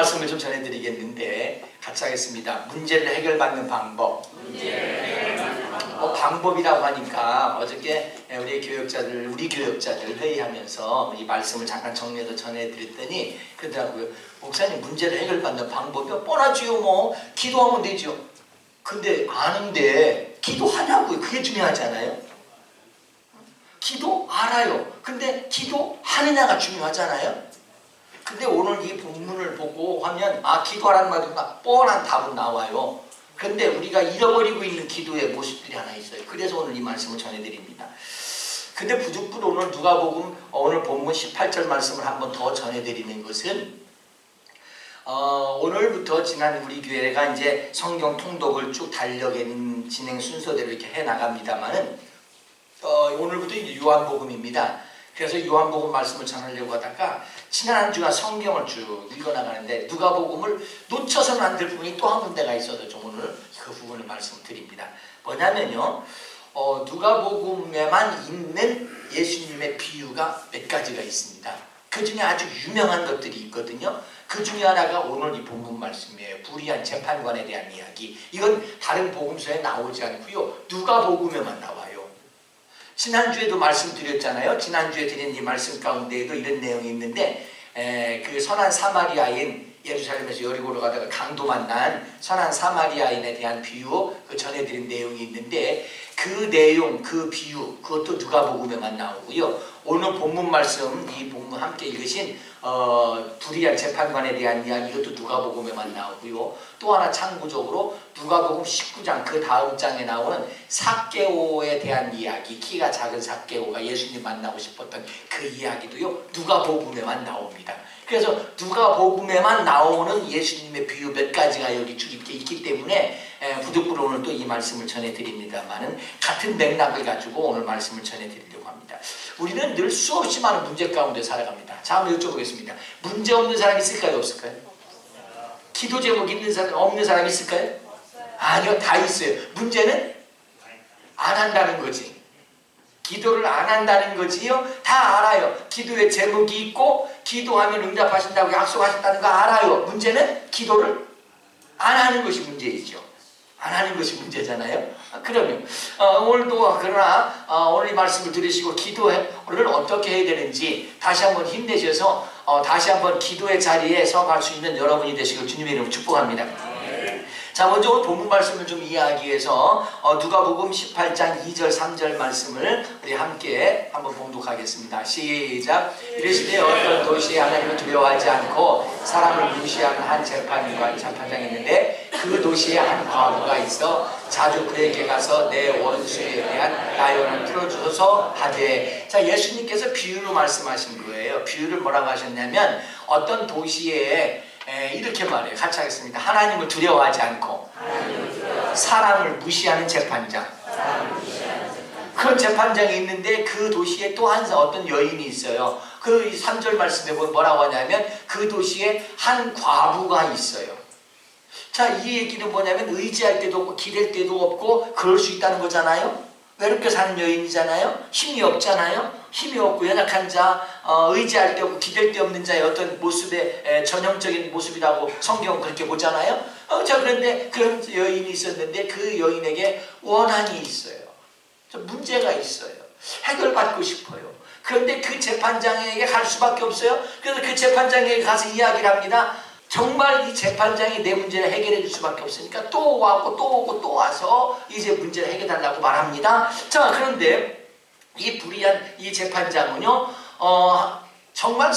말씀을 좀 전해드리겠는데 같이 하겠습니다. 문제를 해결받는 방법. 방법이라고 하니까 어저께 우리 교역자들 회의하면서 이 말씀을 잠깐 정리해서 전해드렸더니 그러더라고요. 목사님, 문제를 해결받는 방법이요? 뻔하지요. 뭐 기도하면 되죠. 근데 아는데 기도하냐고요. 그게 중요하잖아요. 기도 알아요. 근데 기도하느냐가 중요하잖아요. 근데 오늘 이 본문을 보고 하면 기도하라는 말보다 뻔한 답은 나와요. 근데 우리가 잃어버리고 있는 기도의 모습들이 하나 있어요. 그래서 오늘 이 말씀을 전해드립니다. 근데 부득불 오늘 누가복음 오늘 본문 18절 말씀을 한번 더 전해드리는 것은 오늘부터 지난 우리 교회가 이제 성경 통독을 쭉 달려가는 진행 순서대로 이렇게 해 나갑니다만은 오늘부터 이제 요한복음입니다. 그래서 요한복음 말씀을 전하려고 하다가 지난 한 주간 성경을 쭉 읽어나가는데 누가복음을 놓쳐서는 안 될 부분이 또 한 군데가 있어서 좀 오늘 그 부분을 말씀드립니다. 뭐냐면요, 누가복음에만 있는 예수님의 비유가 몇 가지가 있습니다. 그 중에 아주 유명한 것들이 있거든요. 그 중에 하나가 오늘 이 본문 말씀이에요. 불의한 재판관에 대한 이야기. 이건 다른 복음서에 나오지 않고요, 누가복음에만 나와요. 지난주에도 말씀드렸잖아요. 지난주에 드린 이 말씀 가운데에도 이런 내용이 있는데 그 선한 사마리아인, 예루살렘에서 여리고로 가다가 강도 만난 선한 사마리아인에 대한 비유, 그 전해드린 내용이 있는데 그 내용, 그 비유, 그것도 누가복음에만 나오고요. 오늘 본문 말씀, 이 본문 함께 읽으신 불의한 재판관에 대한 이야기, 이것도 누가복음에만 나오고요. 또 하나 참고적으로 누가복음 19장 그 다음 장에 나오는 삭개오에 대한 이야기, 키가 작은 삭개오가 예수님 만나고 싶었던 그 이야기도요, 누가복음에만 나옵니다. 그래서 누가복음에만 나오는 예수님의 비유 몇 가지가 여기 쭉 있기 때문에 부득불 오늘 또 이 말씀을 전해드립니다만은 같은 맥락을 가지고 오늘 말씀을 전해드리려고 합니다. 우리는 늘 수없이 많은 문제 가운데 살아갑니다. 자, 한번 여쭤보겠습니다. 문제 없는 사람 있을까요? 없을까요? 기도 제목 있는 사람, 없는 사람 있을까요? 아니요, 다 있어요. 문제는 안 한다는 거지. 기도를 안 한다는 거지요. 다 알아요. 기도의 제목이 있고 기도하면 응답하신다고 약속하셨다는 거 알아요. 문제는 기도를 안 하는 것이 문제이죠. 안 하는 것이 문제잖아요. 그러면 오늘도 그러나 오늘 이 말씀을 들으시고 기도를 어떻게 해야 되는지 다시 한번 힘내셔서 다시 한번 기도의 자리에 서갈 수 있는 여러분이 되시길 주님의 이름으로 축복합니다. 자, 먼저 오늘 본문 말씀을 좀 이해하기 위해서 누가복음 18장 2절 3절 말씀을 우리 함께 한번 봉독하겠습니다. 시작. 이르시되 어떤 도시에 하나님을 두려워하지 않고 사람을 무시하는 한 재판장이 있는데 그 도시에 한 과부가 있어 자주 그에게 가서 내 원수에 대한 나연을 풀어주소서 하되. 자, 예수님께서 비유로 말씀하신 거예요. 비유를 뭐라고 하셨냐면 어떤 도시에 이렇게 말해요. 같이 하겠습니다. 하나님을 두려워하지 않고 사람을 무시하는 재판장. 그런 재판장이 있는데 그 도시에 또 한 어떤 여인이 있어요. 그 3절 말씀에 보면 뭐라고 하냐면 그 도시에 한 과부가 있어요. 자, 이 얘기는 뭐냐면 의지할 때도 없고 기댈 때도 없고 그럴 수 있다는 거잖아요. 외롭게 사는 여인이잖아요. 힘이 없잖아요. 힘이 없고 연약한 자, 의지할 데 없고 기댈 데 없는 자의 어떤 모습의 전형적인 모습이라고 성경은 그렇게 보잖아요. 자, 그런데 그런 여인이 있었는데 그 여인에게 원한이 있어요. 문제가 있어요. 해결받고 싶어요. 그런데 그 재판장에게 갈 수밖에 없어요. 그래서 그 재판장에게 가서 이야기를 합니다. 정말 이 재판장이 내 문제를 해결해 줄 수밖에 없으니까 또 와고 또 오고 또 와서 이제 문제를 해결해 달라고 말합니다. 자, 그런데 이 불의한 이 재판장은요, 정말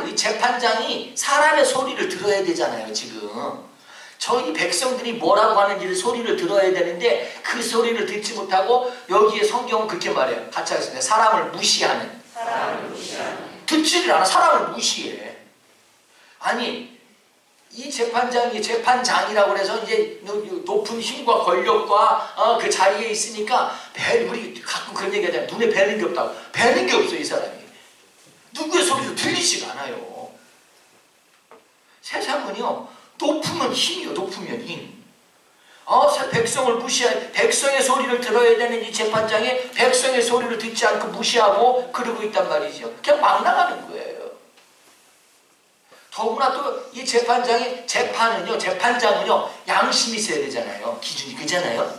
이 재판장이 사람의 소리를 들어야 되잖아요. 지금 저희 백성들이 뭐라고 하는지를 소리를 들어야 되는데 그 소리를 듣지 못하고 여기에 성경은 그렇게 말해요. 같이 하겠습니다. 사람을 무시하는. 듣지를 않아. 사람을 무시해. 아니, 이 재판장이 재판장이라고 해서 이제 높은 힘과 권력과 그 자리에 있으니까 우리 가끔 그런 얘기 하잖아요. 눈에 뵈는 게 없다고. 뵈는 게 없어, 이 사람이. 누구의 소리도 들리지가 않아요. 세상은요, 높으면 힘이요. 높으면 힘. 백성을 무시할, 백성의 소리를 들어야 되는 이 재판장이 백성의 소리를 듣지 않고 무시하고 그러고 있단 말이죠. 그냥 막 나가는 거예요. 더구나 또 이 재판장은요 양심이 있어야 되잖아요. 기준이 그잖아요.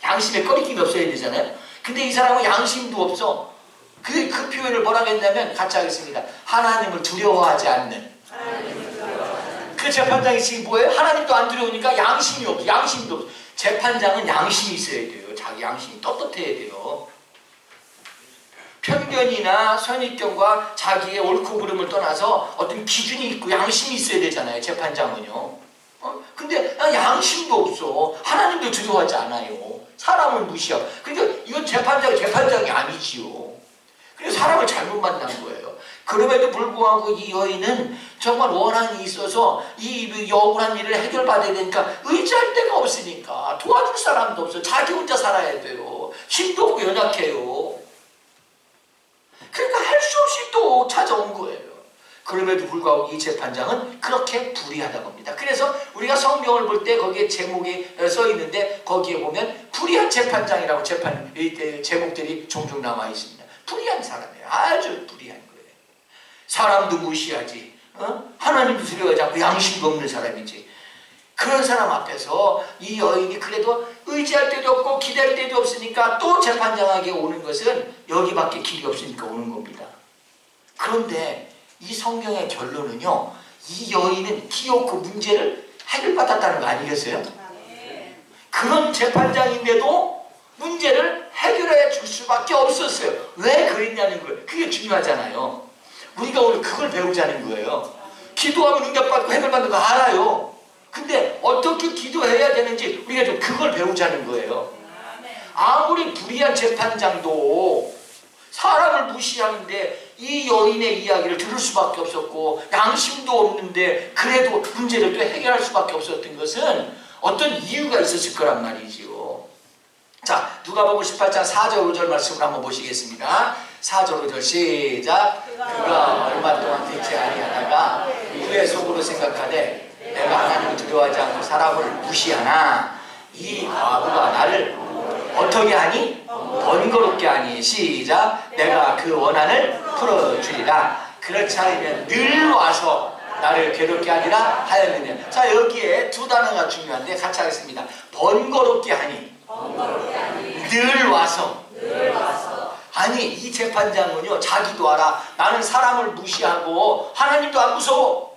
양심에 꺼리낌이 없어야 되잖아요. 근데 이 사람은 양심도 없어. 그 표현을 뭐라고 했냐면 같이 하겠습니다. 하나님을 두려워하지 않는. 그 재판장이 지금 뭐예요? 하나님도 안 두려우니까 양심이 없어. 양심도 없어. 재판장은 양심이 있어야 돼요. 자기 양심이 떳떳해야 돼요. 편견이나 선입견과 자기의 옳고 그름을 떠나서 어떤 기준이 있고 양심이 있어야 되잖아요. 재판장은요. 근데 양심도 없어. 하나님도 두려워하지 않아요. 사람을 무시하고. 그러니까 이건 재판장이 아니지요. 그래서 사람을 잘못 만난 거예요. 그럼에도 불구하고 이 여인은 정말 원한이 있어서 이 억울한 일을 해결받아야 되니까 의지할 데가 없으니까 도와줄 사람도 없어. 자기 혼자 살아야 돼요. 힘도 없고 연약해요. 그러니까 할 수 없이 또 찾아온 거예요. 그럼에도 불구하고 이 재판장은 그렇게 불의하다고 합니다. 그래서 우리가 성경을 볼 때 거기에 제목이 써 있는데 거기에 보면 불의한 재판장이라고 제목들이 종종 남아 있습니다. 불의한 사람이에요. 아주 불의한 거예요. 사람도 무시하지, 하나님도 두려워하지 않고 양심도 없는 사람이지. 그런 사람 앞에서 이 여인이 그래도 의지할 데도 없고 기댈 데도 없으니까 또 재판장에게 오는 것은 여기밖에 길이 없으니까 오는 겁니다. 그런데 이 성경의 결론은요, 이 여인은 기어코 문제를 해결받았다는 거 아니겠어요? 그런 재판장인데도 문제를 해결해 줄 수밖에 없었어요. 왜 그랬냐는 거예요. 그게 중요하잖아요. 우리가 오늘 그걸 배우자는 거예요. 기도하면 응답받고 해결받는 거 알아요. 근데 어떻게 기도해야 되는지 우리가 좀 그걸 배우자는 거예요. 아무리 불의한 재판장도 사람을 무시하는데 이 여인의 이야기를 들을 수밖에 없었고 양심도 없는데 그래도 문제를 또 해결할 수밖에 없었던 것은 어떤 이유가 있었을 거란 말이지요. 자, 누가복음 18장 4절 5절 말씀을 한번 보시겠습니다. 4절 5절 시작. 그가 얼마 동안 되지 아니하다가 후에 속으로 생각하되 내가 하나님을 두려워하지 않고 사람을 무시하나 이 과부가 나를 어떻게 하니? 번거롭게 하니. 시작. 내가 그 원한을 풀어주리라. 그렇지 않으면 늘 와서 나를 괴롭게 하리라 하였느냐. 자, 여기에 두 단어가 중요한데 같이 하겠습니다. 번거롭게 하니. 늘 와서. 아니, 이 재판장은요, 자기도 알아. 나는 사람을 무시하고 하나님도 안 무서워.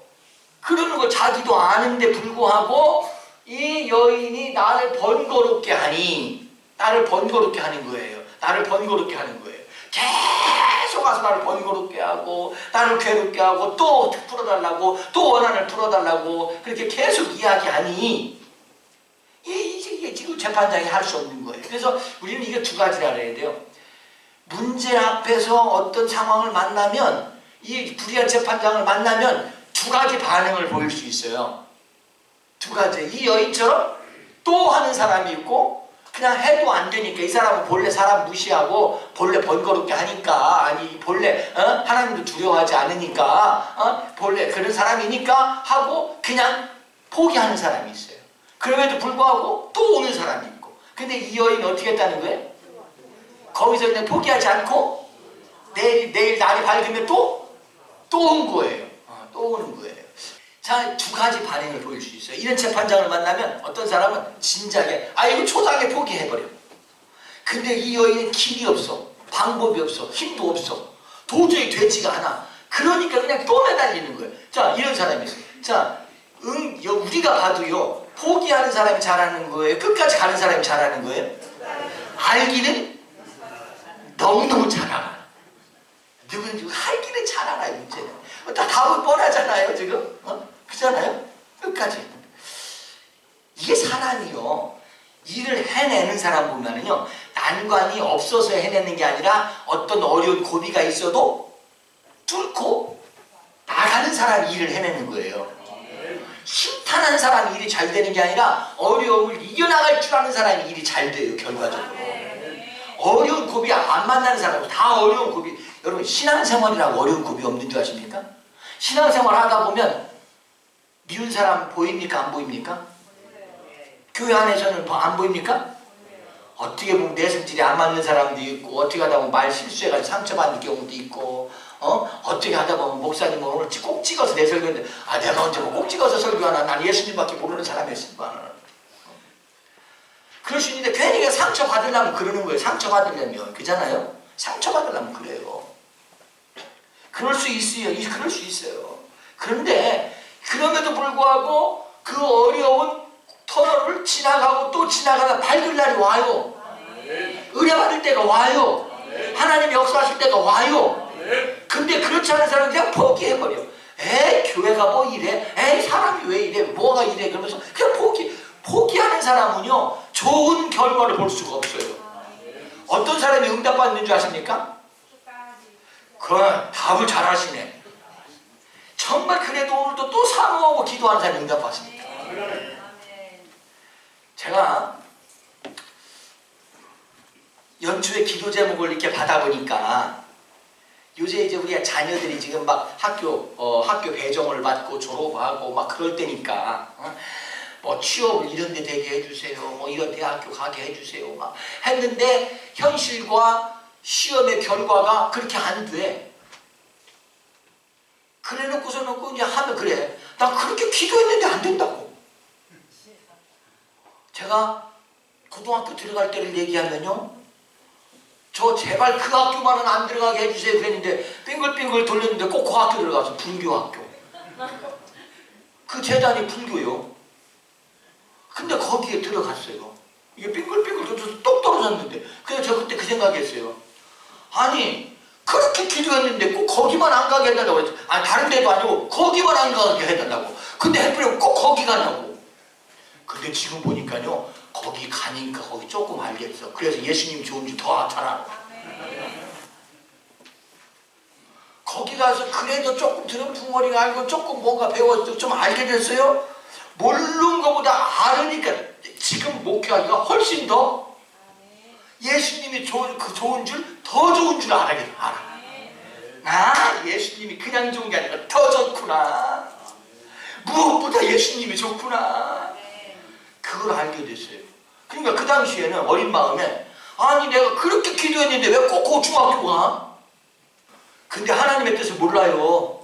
그러는 거 자기도 아는데 불구하고 이 여인이 나를 번거롭게 하니. 나를 번거롭게 하는 거예요. 나를 번거롭게 하는 거예요. 계속 와서 나를 번거롭게 하고 나를 괴롭게 하고 또 풀어달라고 또 원한을 풀어달라고 그렇게 계속 이야기하니 이게 지금 재판장이 할 수 없는 거예요. 그래서 우리는 이게 두 가지를 알아야 돼요. 문제 앞에서 어떤 상황을 만나면 이 불의한 재판장을 만나면 두 가지 반응을 보일 수 있어요. 두 가지. 이 여인처럼 또 하는 사람이 있고 그냥 해도 안 되니까 이 사람은 본래 사람 무시하고 본래 번거롭게 하니까 아니 본래 하나님도 두려워하지 않으니까 본래 그런 사람이니까 하고 그냥 포기하는 사람이 있어요. 그럼에도 불구하고 또 오는 사람이 있고. 근데 이 여인이 어떻게 했다는 거예요? 거기서 그냥 포기하지 않고 내일 날이 밝으면 또 온 거예요. 또 오는 거예요. 자, 두 가지 반응을 보일 수 있어요. 이런 재판장을 만나면 어떤 사람은 진작에 이거 초장에 포기해버려. 근데 이 여인은 길이 없어. 방법이 없어. 힘도 없어. 도저히 되지가 않아. 그러니까 그냥 또 매달리는 거예요. 자, 이런 사람이 있어요. 자, 우리가 봐도요, 포기하는 사람이 잘하는 거예요? 끝까지 가는 사람이 잘하는 거예요? 알기는 너무너무 잘 알아. 누군지 알기는 잘 알아요. 문제는 다 답은 뻔하잖아요. 지금 그렇잖아요. 끝까지. 이게 사람이요, 일을 해내는 사람 보면은요, 난관이 없어서 해내는 게 아니라 어떤 어려운 고비가 있어도 뚫고 나가는 사람이 일을 해내는 거예요. 힘탄한 사람이 일이 잘 되는 게 아니라 어려움을 이겨나갈 줄 아는 사람이 일이 잘 돼요. 결과적으로. 어려운 고비 안 만나는 사람 다 어려운 고비. 여러분, 신앙생활이라고 어려운 고비 없는 줄 아십니까? 신앙생활 하다 보면 미운 사람 보입니까? 안 보입니까? 교회 안에서는 안 보입니까? 어떻게 보면 내 성질이 안 맞는 사람도 있고 어떻게 하다 보면 말 실수해가지고 상처받는 경우도 있고 어떻게 하다 보면 목사님 오늘 꼭 찍어서 내 설교인데 내가 언제 꼭 찍어서 설교하나. 난 예수님밖에 모르는 사람이었으니까. 그럴 수 있는데 괜히 상처 받으려면 그러는 거예요. 상처 받으려면. 그잖아요. 상처 받으려면 그래요. 그럴 수 있어요. 그럴 수 있어요. 그런데 그럼에도 불구하고 그 어려운 터널을 지나가고 또 지나가다 밝을 날이 와요. 의뢰받을 때가 와요. 하나님 역사하실 때가 와요. 근데 그렇지 않은 사람은 그냥 포기해버려. 에이 교회가 뭐 이래, 에이 사람이 왜 이래, 뭐가 이래, 그러면서 그냥 포기하는 사람은요 좋은 결과를 볼 수가 없어요. 어떤 사람이 응답받는 줄 아십니까? 그 답을 잘 하시네. 정말 그래도 오늘도 또 사모하고 기도하는 사람이 응답받습니다. 제가 연초에 기도 제목을 이렇게 받아보니까 요새 이제 우리 자녀들이 지금 막 학교 배정을 받고 졸업하고 막 그럴 때니까 뭐 취업을 이런 데 되게 해주세요. 뭐 이런 대학교 가게 해주세요. 막 했는데 현실과 시험의 결과가 그렇게 안 돼. 그래 놓고 이제 하면 그래. 나 그렇게 기도했는데 안 된다고. 제가 고등학교 들어갈 때를 얘기하면요. 저 제발 그 학교만은 안 들어가게 해주세요 그랬는데 빙글빙글 돌렸는데 꼭 그 학교 들어가서 불교학교. 그 재단이 불교요. 근데 거기에 들어갔어요. 이게 빙글빙글 돌려서 똑 떨어졌는데 그래서 저 그때 그 생각했어요. 아니 그렇게 기도했는데 꼭 거기만 안 가게 해달라고 했지. 아니 다른 데도 아니고 거기만 안 가게 해달라고. 근데 해프려고 꼭 거기 가냐고. 근데 지금 보니까요 거기 가니까 거기 조금 알겠어. 그래서 예수님 좋은 줄 더 알아. 거기 가서 그래도 조금 들은 붕어리가 알고 조금 뭔가 배웠어. 좀 알게 됐어요. 모르는 것보다 알으니까 지금 목회하기가 훨씬 더 예수님이 좋은 줄 더 좋은 줄 알아. 예수님이 그냥 좋은 게 아니라 더 좋구나. 무엇보다 예수님이 좋구나. 그걸 알게 됐어요. 그러니까 그 당시에는 어린 마음에 아니 내가 그렇게 기도했는데 왜 꼭 중학교 가? 근데 하나님의 뜻을 몰라요.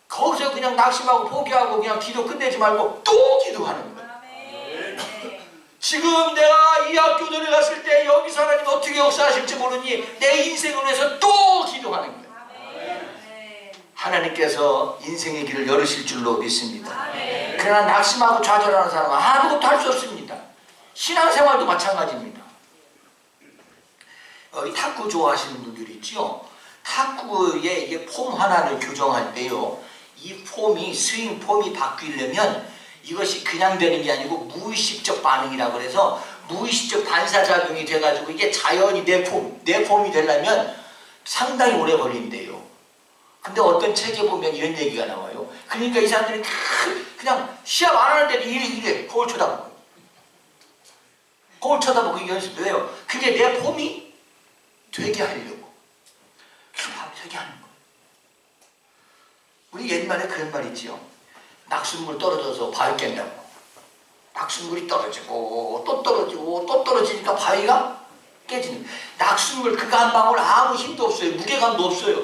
거기서 그냥 낙심하고 포기하고 그냥 기도 끝내지 말고 또 기도하는 거예요. 지금 내가 이 학교 들어갔을 때 여기서 하나님 어떻게 역사하실지 모르니 내 인생을 위해서 또 기도하는 거예요. 하나님께서 인생의 길을 열으실 줄로 믿습니다. 그러나 낙심하고 좌절하는 사람은 아무것도 할 수 없습니다. 신앙생활도 마찬가지입니다. 이 탁구 좋아하시는 분들이 있죠. 탁구의 이게 폼 하나를 교정할 때요. 이 폼이 스윙 폼이 바뀌려면 이것이 그냥 되는 게 아니고 무의식적 반응이라고 해서 무의식적 반사작용이 돼가지고 이게 자연히 내 폼이 되려면 상당히 오래 걸린대요. 근데 어떤 책에 보면 이런 얘기가 나와요. 그러니까 이 사람들이 그냥 시합 안 하는데도 이래 거울 쳐다보고 연습해요. 그게 내 폼이 되게 하려고 되게 하는 거예요. 우리 옛말에 그런 말 있지요. 낙숫물 떨어져서 바위 깬다고. 낙숫물이 떨어지고 또 떨어지고 또 떨어지니까 바위가 깨지는. 낙숫물 그거 한 방울 아무 힘도 없어요. 무게감도 없어요.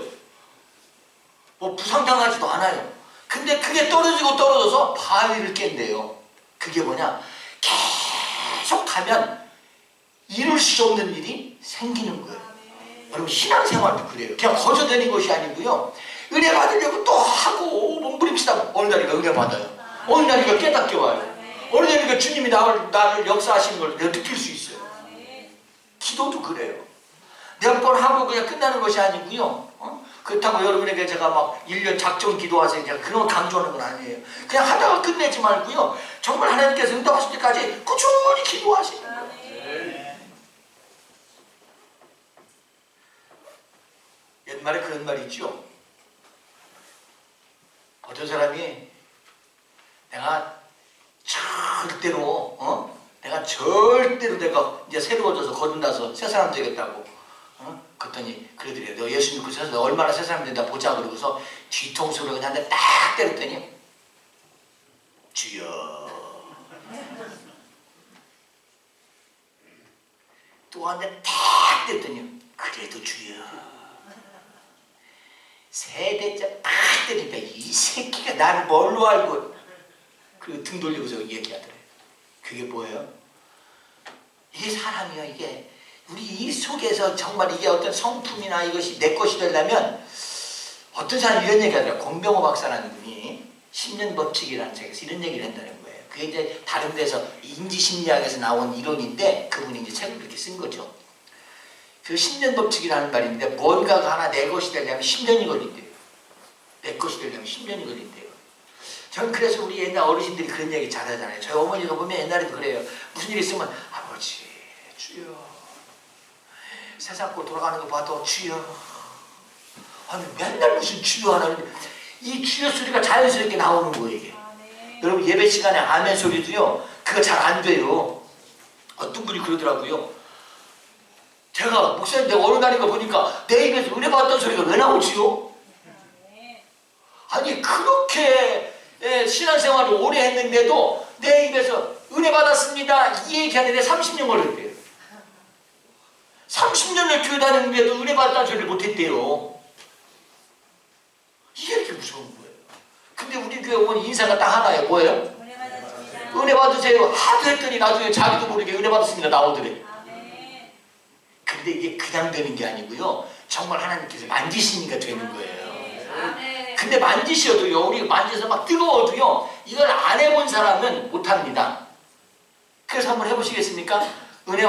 뭐 부상당하지도 않아요. 근데 그게 떨어지고 떨어져서 바위를 깬대요. 그게 뭐냐? 계속 가면 이룰 수 없는 일이 생기는 거예요. 여러분 신앙생활도 그래요. 그냥 거저되는 것이 아니고요. 은혜 받으려고 또 하고 몸부림치다 어느 날이가 은혜 받아요. 어느 날이가 깨닫게 와요. 어느 날이가 주님이 나를 역사하시는 걸 내가 느낄 수 있어요. 기도도 그래요. 몇 번 하고 그냥 끝나는 것이 아니고요. 그렇다고 여러분에게 제가 막 1년 작정 기도하세요. 제가 그런 거 강조하는 건 아니에요. 그냥 하다가 끝내지 말고요. 정말 하나님께서 응답하실 때까지 꾸준히 기도하시는 거예요. 옛말에 그런 말이 있죠. 어떤 사람이 내가 절대로 내가 이제 새로워져서 거듭나서 새 사람 되겠다고 그랬더니 그러더래요. 너 예수 믿고 서 얼마나 새 사람 된다 보자 그러고서 뒤통수를 그냥 딱 때렸더니 주여 또 한 대 딱 때렸더니 그래도 주여 세대째 팍 때리니까 이 새끼가 나를 뭘로 알고 그 등 돌리고서 얘기하더래요. 그게 뭐예요? 이게 사람이요. 이게 우리 이 속에서 정말 이게 어떤 성품이나 이것이 내 것이 되려면 어떤 사람이 이런 얘기 하더라고요. 권병호 박사라는 분이 10년 법칙이라는 책에서 이런 얘기를 한다는 거예요. 그게 이제 다른 데서 인지심리학에서 나온 이론인데 그분이 이제 책을 그렇게 쓴 거죠. 그 10년 법칙이라는 말인데 뭔가가 하나 내 것이 되려면 10년이 걸린대요. 내 것이 되려면 10년이 걸린대요. 저는 그래서 우리 옛날 어르신들이 그런 얘기 잘하잖아요. 저희 어머니가 보면 옛날에도 그래요. 무슨 일 있으면 아버지 주여 세상 꼴 돌아가는 거 봐도 주여. 아니 맨날 무슨 주여 하나는데 이 주여 소리가 자연스럽게 나오는 거예요. 이게. 여러분 예배 시간에 아멘 소리도요. 그거 잘 안 돼요. 어떤 분이 그러더라고요. 제가 목사님 내가 어느 날인가 보니까 내 입에서 은혜 받았던 소리가 왜 나오지요? 아니 그렇게 신앙생활을 오래 했는데도 내 입에서 은혜 받았습니다 이 얘기하는데 30년 걸렸대요. 30년을 교회 다녔는데도 은혜 받았다는 소리를 못했대요. 이게 이렇게 무서운 거예요. 근데 우리 교회 오면 인사가 딱 하나예요. 뭐예요? 은혜 받았습니다. 은혜 받으세요 하도 했더니 나중에 자기도 모르게 은혜 받았습니다 나오더래. 근데 이게 그냥 되는 게 아니고요. 정말 하나님께서 만지시니까 되는 거예요. 근데 만지셔도요. 우리가 만져서 막 뜨거워도요. 이걸 안 해본 사람은 못합니다. 그래서 한번 해보시겠습니까? 은혜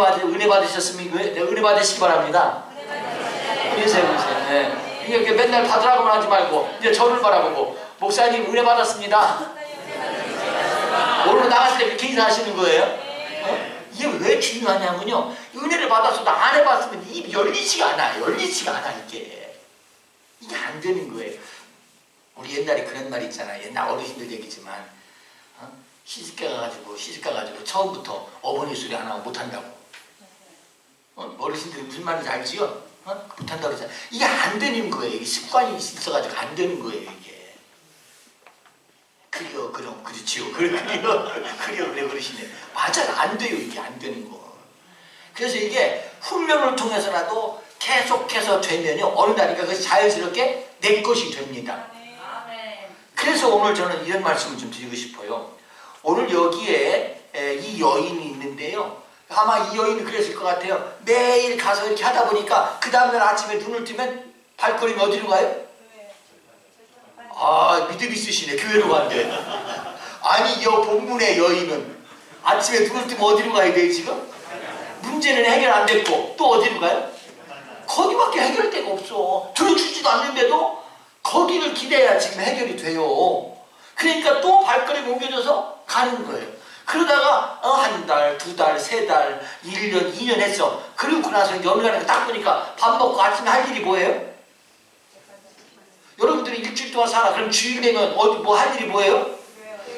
받으셨으면 은혜 받으시기 바랍니다. 은혜 세우세요. 네. 이렇게 맨날 받으라고만 하지 말고 이제 저를 바라보고 목사님 은혜 받았습니다. 오늘 나갔을 때 그렇게 인사하시는 거예요. 어? 이게 왜 중요하냐면요. 은혜를 받았어도 안 해봤으면 입이 열리지가 않아. 열리지가 않아 이게. 이게 안 되는 거예요. 우리 옛날에 그런 말 있잖아요. 옛날 어르신들 얘기지만 시집가 가지고 처음부터 어머니 소리 하나 못한다고. 어르신들이 무슨 말인지 알지요? 못한다고 그러잖아요. 이게 안 되는 거예요. 이게 습관이 있어가지고 안 되는 거예요. 이게. 그럼 그렇지요. 그래 그러시네. 맞아요. 안 돼요. 이게 안 되는 거. 그래서 이게 훈련을 통해서라도 계속해서 되면요. 어느 날인가 그것이 자연스럽게 내 것이 됩니다. 그래서 오늘 저는 이런 말씀을 좀 드리고 싶어요. 오늘 여기에 이 여인이 있는데요. 아마 이 여인은 그랬을 것 같아요. 매일 가서 이렇게 하다 보니까 그 다음날 아침에 눈을 뜨면 발걸음이 어디로 가요? 아 믿음 있으시네. 교회로 간대. 아니 본문의 여인은 아침에 눈을 뜨면 어디로 가야 돼요 지금? 문제는 해결 안 됐고 또 어디로 가요? 거기밖에 해결할 데가 없어. 들어주지도 않는데도 거기를 기대야 지금 해결이 돼요. 그러니까 또 발걸음이 옮겨져서 가는 거예요. 그러다가 한 달, 두 달, 세 달, 1년, 2년 했어. 그리고 나서 어느 날에 딱 보니까 밥 먹고 아침에 할 일이 뭐예요? 여러분들이 일주일 동안 살아. 그럼 주일 되면 뭐 할 일이 뭐예요?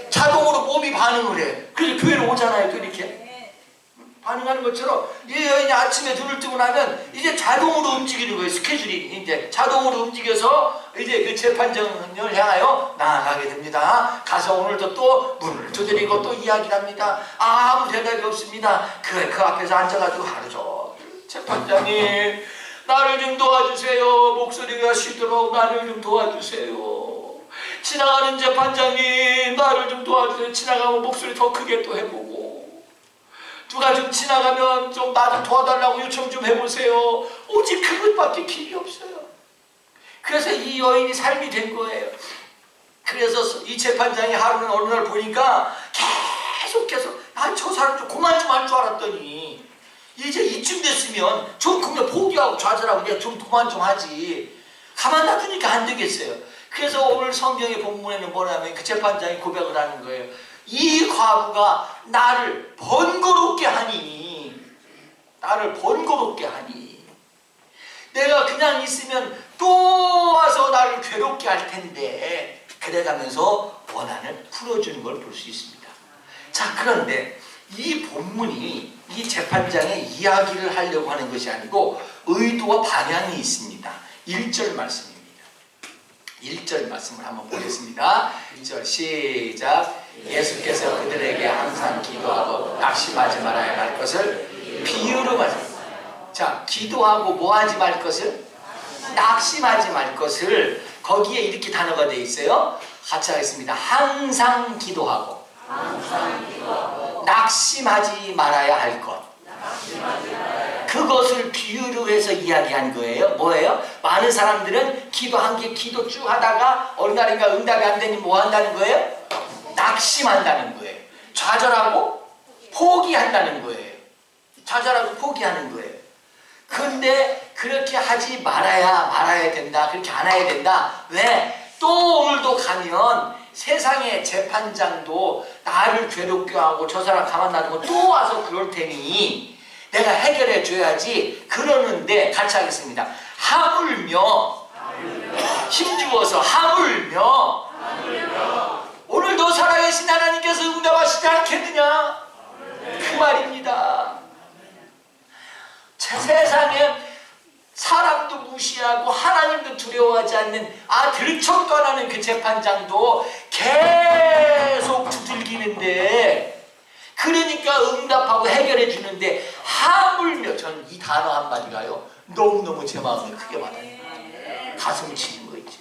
자동으로 몸이 반응을 해. 그래서 교회로 오잖아요. 또 이렇게. 반응하는 것처럼 이 여인이 아침에 눈을 뜨고 나면 이제 자동으로 움직이는 거예요. 스케줄이 이제 자동으로 움직여서 이제 그 재판정을 향하여 나아가게 됩니다. 가서 오늘도 또 문을 두드리고 또 이야기를 합니다. 아무 대답이 없습니다. 그 앞에서 앉아가지고 하루 종일 재판장님 나를 좀 도와주세요. 목소리가 쉬도록 나를 좀 도와주세요. 지나가는 재판장님 나를 좀 도와주세요. 지나가면 목소리 더 크게 또 해보고 누가 좀 지나가면 좀 나 좀 도와달라고 요청 좀 해보세요. 오직 그것밖에 길이 없어요. 그래서 이 여인이 삶이 된 거예요. 그래서 이 재판장이 하루는 어느 날 보니까 계속해서 저 사람 좀 그만 좀 할 줄 알았더니 이제 이쯤 됐으면 좀 그냥 포기하고 좌절하고 그냥 좀 그만 좀 하지. 가만 놔두니까 안 되겠어요. 그래서 오늘 성경의 본문에는 뭐냐면 그 재판장이 고백을 하는 거예요. 이 과부가 나를 번거롭게 하니 내가 그냥 있으면 또 와서 나를 괴롭게 할 텐데 그래가면서 원한을 풀어주는 걸 볼 수 있습니다. 자, 그런데 이 본문이 이 재판장의 이야기를 하려고 하는 것이 아니고 의도와 방향이 있습니다. 1절 말씀입니다. 1절 말씀을 한번 보겠습니다. 1절 시작. 예수께서 그들에게 항상 기도하고 낙심하지 말아야 할 것을 비유로 말씀합니다. 자, 기도하고 뭐 하지 말 것을? 낙심하지 말 것을 거기에 이렇게 단어가 되어 있어요. 같이 하겠습니다. 항상 기도하고, 낙심하지 말아야 할 것. 그것을 비유로 해서 이야기한 거예요. 뭐예요? 많은 사람들은 기도한 게 기도 쭉 하다가 어느 날인가 응답이 안 되니 뭐 한다는 거예요? 낙심한다는 거예요. 좌절하고 포기한다는 거예요. 좌절하고 포기하는 거예요. 근데 그렇게 하지 말아야 된다. 그렇게 안 해야 된다. 왜? 또 오늘도 가면 세상의 재판장도 나를 괴롭게 하고 저 사람 가만 놔두고 또 와서 그럴 테니 내가 해결해 줘야지 그러는데 같이 하겠습니다. 하물며 힘주어서 하물며 오늘도 살아계신 하나님께서 응답하시지 않겠느냐 그 말입니다. 세상에 사람도 무시하고 하나님도 두려워하지 않는 들척거나는 그 재판장도 계속 두들기는데 그러니까 응답하고 해결해 주는데 하물며 저는 이 단어 한마디가요 너무너무 제 마음에 크게 와닿아요. 가슴 치는 거 있죠.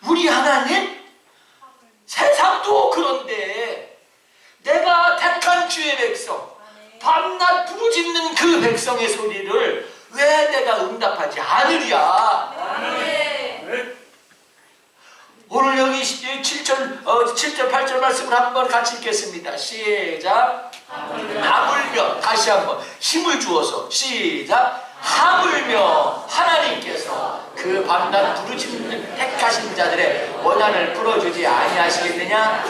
우리 하나님 세상도 그런데 내가 택한 주의 백성 밤낮 부르짖는 그 백성의 소리를 왜 내가 응답하지 않으랴. 오늘 여기 7절 8절 말씀을 한번 같이 읽겠습니다. 시작. 하물며 다시 한번 힘을 주어서 시작. 하물며 하나님께서 그 밤낮 부르짖는 택하신 자들의 원한을 풀어주지 아니하시겠느냐.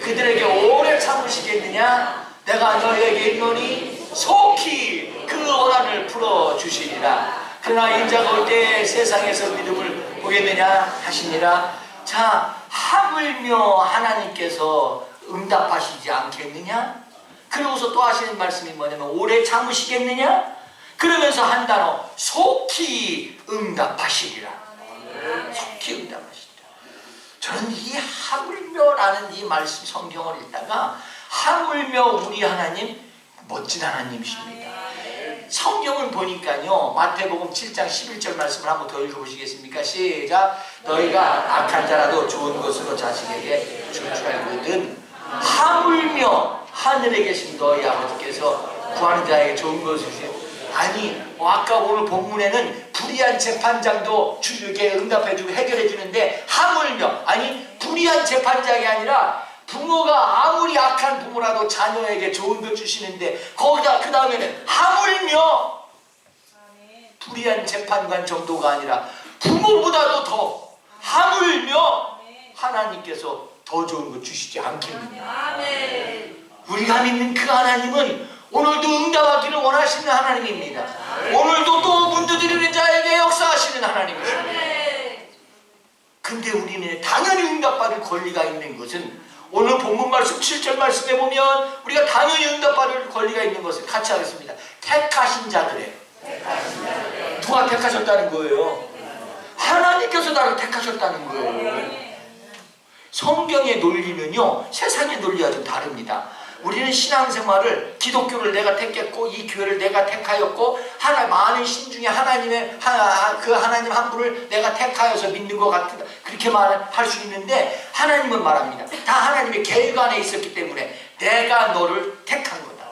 그들에게 오래 참으시겠느냐. 내가 너에게 있노니 속히 그 원한을 풀어주시리라. 그러나 인자가 올 때 세상에서 믿음을 보겠느냐 하시니라. 자, 하물며 하나님께서 응답하시지 않겠느냐? 그러고서 또 하시는 말씀이 뭐냐면 오래 참으시겠느냐? 그러면서 한 단어 속히 응답하시리라. 속히 응답하시리라. 저는 이 하물며라는 이 말씀 성경을 읽다가 하물며 우리 하나님 멋진 하나님이십니다. 성경을 보니까요 마태복음 7장 11절 말씀을 한번 더 읽어보시겠습니까? 시작. 너희가 악한 자라도 좋은 것으로 자식에게 줄 줄 알거든 하물며 하늘에 계신 너희 아버지께서 구하는 자에게 좋은 것을 주세요. 아니 아까 오늘 본문에는 불의한 재판장도 주에게 응답해주고 해결해주는데 하물며 아니 불의한 재판장이 아니라 부모가 아무리 악한 부모라도 자녀에게 좋은 것 주시는데 거기다 그 다음에는 하물며 불의한 재판관 정도가 아니라 부모보다도 더 하물며 하나님께서 더 좋은 것 주시지 않겠느냐. 우리가 믿는 그 하나님은 오늘도 응답하기를 원하시는 하나님입니다. 오늘도 또 문두드리는 자에게 역사하시는 하나님이십니다. 근데 우리는 당연히 응답받을 권리가 있는 것은 오늘 본문 말씀 7절 말씀에 보면 우리가 당연히 응답받을 권리가 있는 것을 같이 하겠습니다. 택하신 자들의 누가 택하셨다는 거예요? 하나님께서 나를 택하셨다는 거예요. 성경의 논리는요 세상의 논리와 좀 다릅니다. 우리는 신앙생활을 기독교를 내가 택했고 이 교회를 내가 택하였고 많은 신 중에 하나님의 그 하나님 한 분을 내가 택하여서 믿는 것 같다 그렇게 말할 수 있는데 하나님은 말합니다. 다 하나님의 계획 안에 있었기 때문에 내가 너를 택한 거다.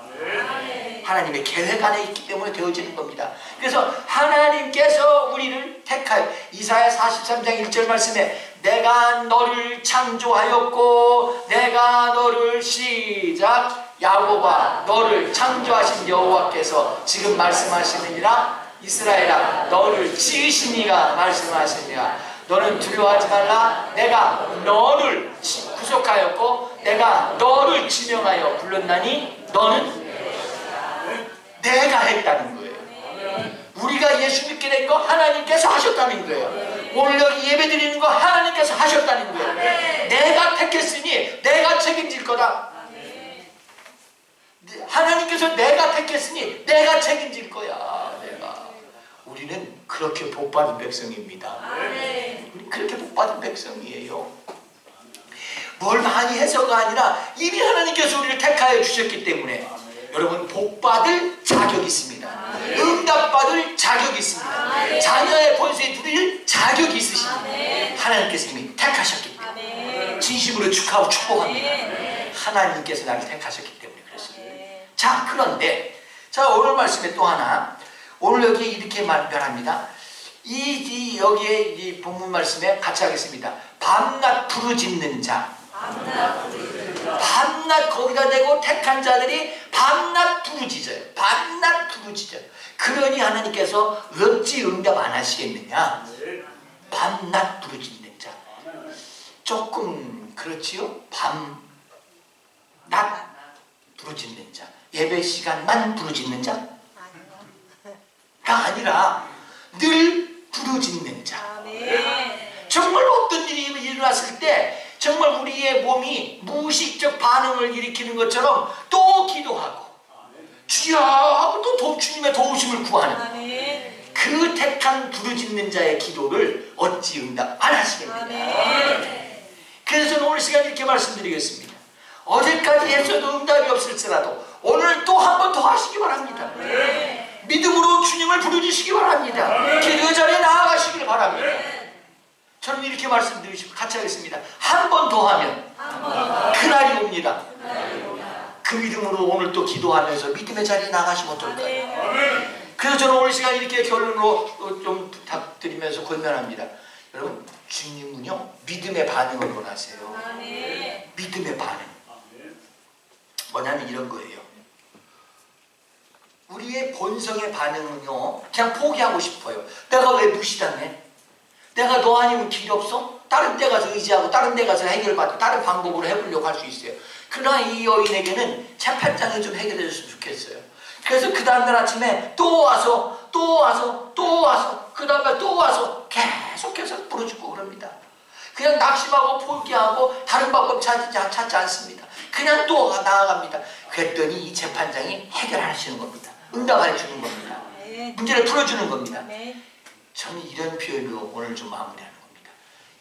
하나님의 계획 안에 있기 때문에 되어지는 겁니다. 그래서 하나님께서 우리를 택하여 이사야 43장 1절 말씀에 내가 너를 창조하였고 내가 너를 시작 야곱아 너를 창조하신 여호와께서 지금 말씀하시느니라. 이스라엘아 너를 지으시니가 말씀하시니라. 너는 두려워하지 말라. 내가 너를 구속하였고 내가 너를 지명하여 불렀나니 너는 내가 했다는 거예요. 우리가 예수 믿게 된 거 하나님께서 하셨다는 거예요. 오늘 여기 예배 드리는 거 하나님께서 하셨다는 거예요. 내가 택했으니 내가 책임질 거다. 하나님께서 내가 택했으니 내가 책임질 거야. 우리는 그렇게 복받은 백성입니다. 우리는 그렇게 복받은 백성이에요. 뭘 많이 해서가 아니라 이미 하나님께서 우리를 택하여 주셨기 때문에 여러분 복받을 자격이 있습니다. 응답받을 자격이 있습니다. 자녀의 본세에 누릴 자격이 있으십니다. 하나님께서 이미 택하셨기 때문에 진심으로 축하하고 축복합니다. 하나님께서 나를 택하셨기 때문에 그렇습니다. 자, 그런데 자, 오늘 말씀에 또 하나, 오늘 여기 이렇게 말합니다. 여기에 이 본문 말씀에 같이 하겠습니다. 밤낮 부르짖는 자. 밤낮 거기다 대고 택한 자들이 밤낮 부르짖어요. 밤낮 부르짖어요. 그러니 하나님께서 어찌 응답 안 하시겠느냐. 밤낮 부르짖는 자. 조금 그렇지요? 밤낮 부르짖는 자. 예배 시간만 부르짖는 자가 아니라 늘 부르짖는 자. 정말 어떤 일이 일어났을 때 정말 우리의 몸이 무의식적 반응을 일으키는 것처럼 또 기도하고 주여 하고 또 주님의 도우심을 구하는 그 택한 부르짖는 자의 기도를 어찌 응답 안 하시겠느냐. 그래서 저는 오늘 시간 이렇게 말씀드리겠습니다. 어제까지 했어도 응답이 없을지라도 오늘 또 한 번 더 하시기 바랍니다. 믿음으로 주님을 부르짖으시기 바랍니다. 기도의 자리에 나아가시길 바랍니다. 저는 이렇게 말씀드리시고 같이 하겠습니다. 한 번 더 하면 그날이 옵니다. 그 믿음으로 오늘 또 기도하면서 믿음의 자리에 나가시면 어떨까요? 그래서 저는 오늘 시간 이렇게 결론으로 좀 부탁드리면서 권면합니다. 여러분, 주님은요 믿음의 반응을 원하세요. 믿음의 반응. 뭐냐면 이런 거예요. 우리의 본성의 반응은요 그냥 포기하고 싶어요. 내가 왜 무시당해? 내가 너 아니면 길 없어? 다른 데 가서 의지하고 다른 데 가서 해결받고 다른 방법으로 해보려고 할 수 있어요. 그러나 이 여인에게는 재판장이 좀 해결해 줬으면 좋겠어요. 그래서 그 다음날 아침에 또 와서 그 다음날 또 와서 계속해서 부르짖고 그럽니다. 그냥 낙심하고 포기하고 다른 방법 찾지 않습니다. 그냥 또 나아갑니다. 그랬더니 이 재판장이 해결하시는 겁니다. 응답해 주는 겁니다. 문제를 풀어주는 겁니다. 저는 이런 표현으로 오늘 좀 마무리하는 겁니다.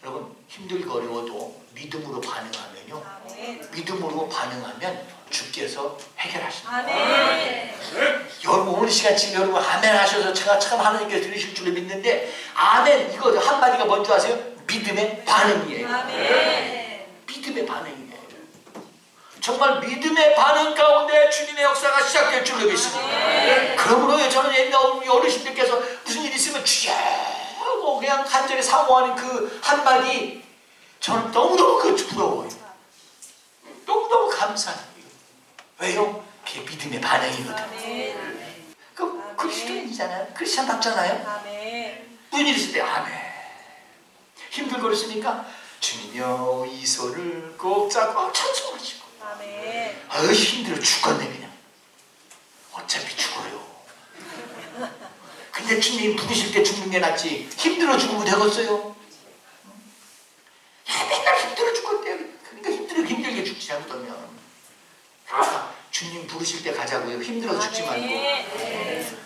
여러분, 힘들고 어려워도 믿음으로 반응하면요, 믿음으로 반응하면 주께서 해결하십니다. 여러분, 오늘 시간 지금 여러분 아멘 하셔서 제가 참 하나님께서 들으실 줄로 믿는데, 아멘 이거 한마디가 뭔지 아세요? 믿음의 반응이에요. 믿음의 반응이에요. 정말 믿음의 반응 가운데 주님의 역사가 시작될 줄로 믿습니다. 그러므로 저는 옛날 우리 어르신들께서 무슨 일 있으면 주여 하고 그냥 간절히 사모하는 그 한마디, 저는 너무너무 그것이 부러워요. 너무너무 감사해요. 왜요? 그게 믿음의 반응이거든요. 그 그리스도인이잖아요. 크리스찬답잖아요. 무슨 일 있을 때 아멘. 힘들고 그러시니까 주님여 이 손을 꼭 잡고 찬송하시고, 아유 힘들어 죽겠네 그냥. 어차피 죽어요. 근데 주님 부르실 때 죽는 게 낫지 힘들어 죽으면 되겠어요? 야, 맨날 힘들어 죽겠대요. 그러니까 힘들게 죽지 않으면 주님 부르실 때 가자고요. 힘들어 죽지 말고.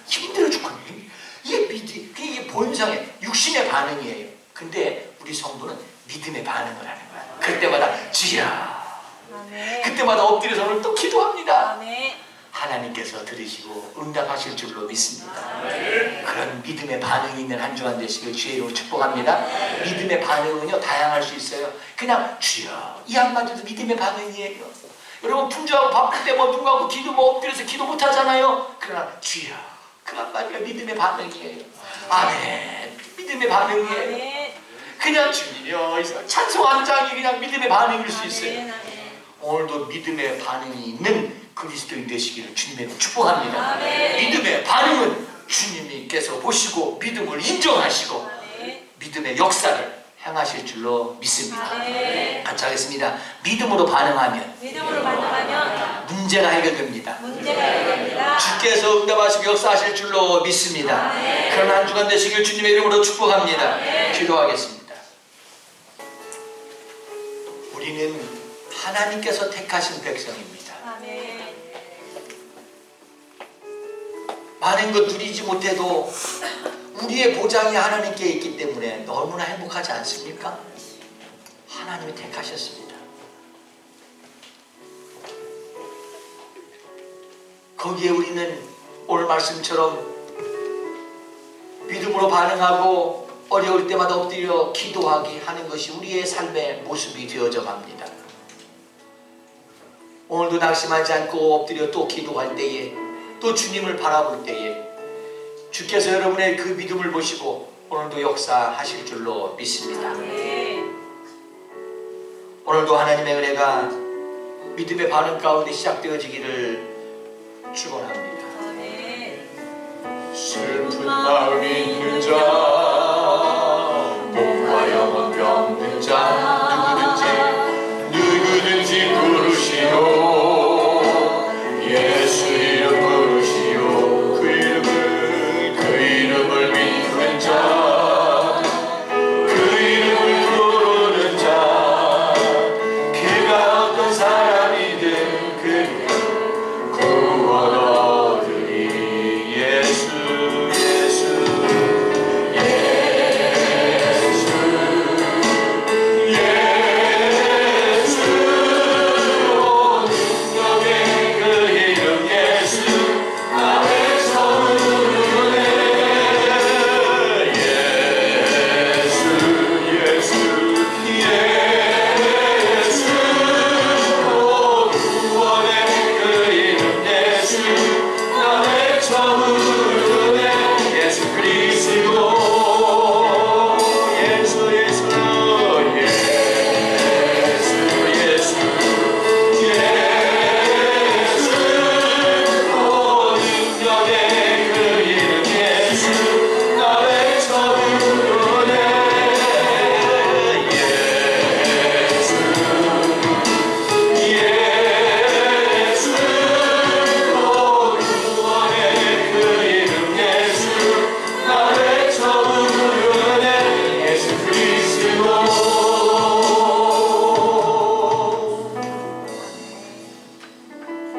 힘들어 죽겠네. 이게 본성의 육신의 반응이에요. 근데 우리 성도는 믿음의 반응을 하는 거야. 그때마다 주여, 그때마다 엎드려서 오늘 또 기도합니다. 하나님께서 들으시고 응답하실 줄로 믿습니다. 그런 믿음의 반응이 있는 한 주간 되시길 주의 이름으로 축복합니다. 믿음의 반응은요 다양할 수 있어요. 그냥 주여 이 한마디도 믿음의 반응이에요. 여러분 분주하고 바쁠 때 뭐 누구하고 기도 엎드려서 기도 못하잖아요. 그러나 주여 그 한마디가 믿음의 반응이에요. 아멘. 믿음의 반응이에요. 그냥 주님이여 찬송 한 장이 그냥 믿음의 반응일 수 있어요. 오늘도 믿음의 반응이 있는 그리스도인 되시기를 주님의 축복합니다. 믿음의 반응은 주님께서 보시고 믿음을 인정하시고 믿음의 역사를 행하실 줄로 믿습니다. 같이 하겠습니다. 믿음으로 반응하면 문제가 해결됩니다. 주께서 응답하시고 역사하실 줄로 믿습니다. 그런 한 주간 되시길 주님의 이름으로 축복합니다. 기도하겠습니다. 우리는 하나님께서 택하신 백성입니다. 많은 것 누리지 못해도 우리의 보장이 하나님께 있기 때문에 너무나 행복하지 않습니까? 하나님이 택하셨습니다. 거기에 우리는 오늘 말씀처럼 믿음으로 반응하고 어려울 때마다 엎드려 기도하게 하는 것이 우리의 삶의 모습이 되어져 갑니다. 오늘도 낙심하지 않고 엎드려 또 기도할 때에, 또 주님을 바라볼 때에 주께서 여러분의 그 믿음을 보시고 오늘도 역사하실 줄로 믿습니다. 오늘도 하나님의 은혜가 믿음의 반응 가운데 시작되어지기를 축원합니다. 슬픈 마음 있는 자, 몸과 영혼 병든 자, 누구든지 부르시오. 예수 이름 부르시오. 그 이름을 믿는 자, 그 이름을 부르는 자, 그가 어떤 사람이든 그 이름 구원 얻으리. 예수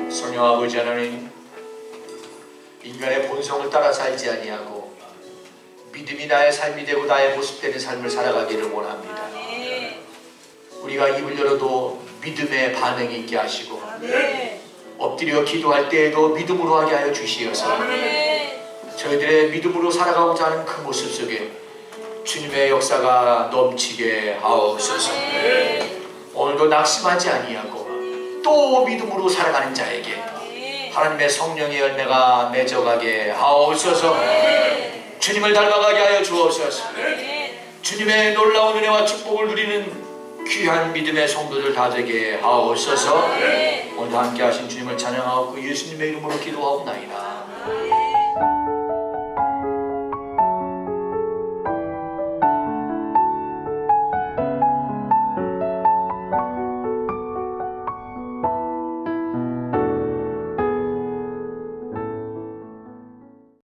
성령 아버지 하나님, 인간의 본성을 따라 살지 아니하고 믿음이 나의 삶이 되고 나의 모습되는 삶을 살아가기를 원합니다. 우리가 입을 열어도 믿음의 반응이 있게 하시고 엎드려 기도할 때에도 믿음으로 하게 하여 주시어서 저희들의 믿음으로 살아가고자 하는 그 모습 속에 주님의 역사가 넘치게 하옵소서. 오늘도 낙심하지 아니하고 또 믿음으로 살아가는 자에게 하나님의 성령의 열매가 맺어가게 하옵소서. 주님을 닮아가게 하여 주옵소서. 주님의 놀라운 은혜와 축복을 누리는 귀한 믿음의 성도들 다 되게 하옵소서. 오늘도 함께 하신 주님을 찬양하고 예수님의 이름으로 기도하옵나이다.